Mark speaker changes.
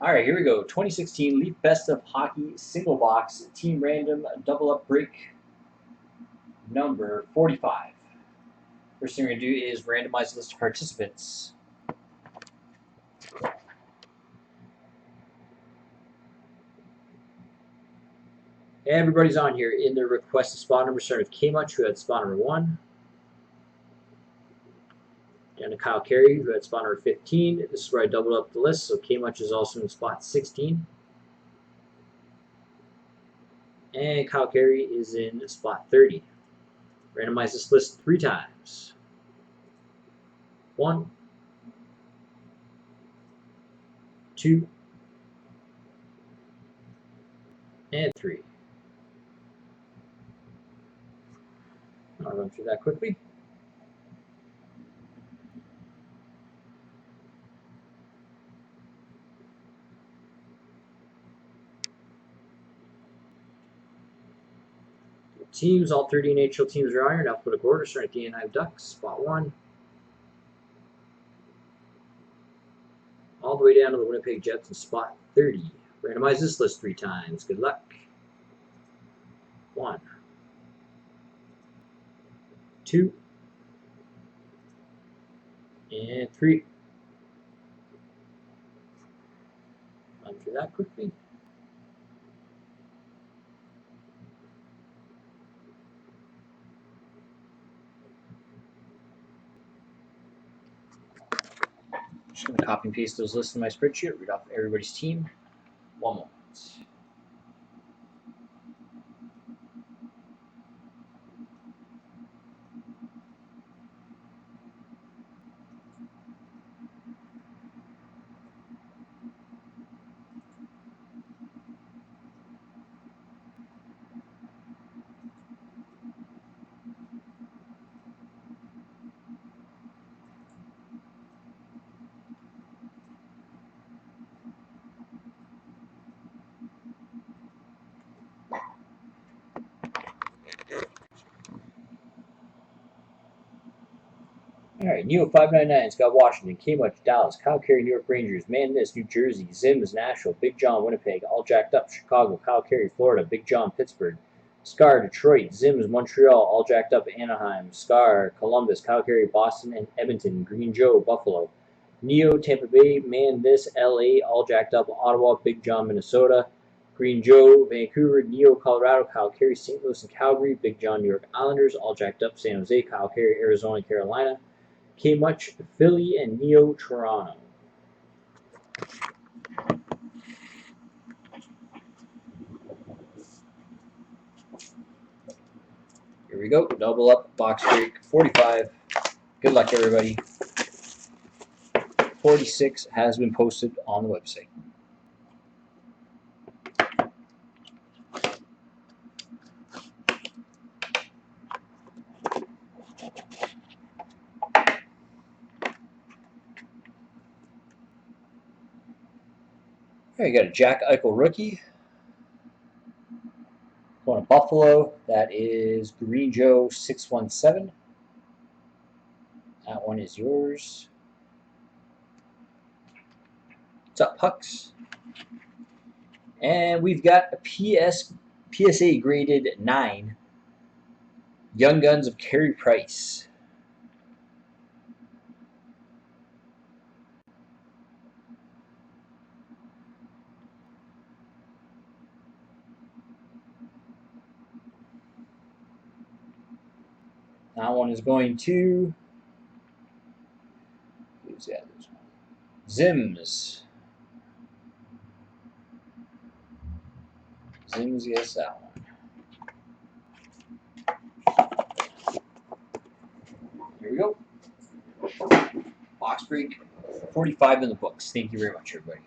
Speaker 1: All right, here we go. 2016 Leaf Best of Hockey Single Box Team Random Double Up Break number 45. First thing we're going to do is randomize the list of participants. Everybody's on here in their requested spot number, starting with K-Much, who had spot number 1. Down to Kyle Carey, who had spot number 15. This is where I doubled up the list, so K-Much is also in spot 16. And Kyle Carey is in spot 30. Randomize this list 3 times. 1, 2, and 3. I'll run through that quickly. Teams, all 30 NHL teams are on here in alphabetical order, starting at the Anaheim Ducks, spot 1. All the way down to the Winnipeg Jets in spot 30. Randomize this list 3 times. Good luck. 1, 2, and 3. Run through that quickly. Just going to copy and paste those lists in my spreadsheet, read off everybody's team. 1 moment. All right, Neo599's got Washington, K-Much, Dallas, Kyle Carey, New York Rangers, Man This, New Jersey, Zims, Nashville, Big John, Winnipeg, All Jacked Up, Chicago, Kyle Carey, Florida, Big John, Pittsburgh, Scar, Detroit, Zims, Montreal, All Jacked Up, Anaheim, Scar, Columbus, Kyle Carey, Boston, and Edmonton, Green Joe, Buffalo, Neo, Tampa Bay, Man This, LA, All Jacked Up, Ottawa, Big John, Minnesota, Green Joe, Vancouver, Neo, Colorado, Kyle Carey, St. Louis, and Calgary, Big John, New York Islanders, All Jacked Up, San Jose, Kyle Carey, Arizona, Carolina, K-Much, Philly, and Neo, Toronto. Here we go. Double up, box break, 45. Good luck, everybody. 46 has been posted on the website. All right, you got a Jack Eichel rookie. Going to Buffalo. That is Green Joe 617. That one is yours. What's up, Pucks? And we've got a PSA graded 9. Young Guns of Carey Price. That one is going to Zims. Zims, yes, that one. Here we go. Box break, 45 in the books. Thank you very much, everybody.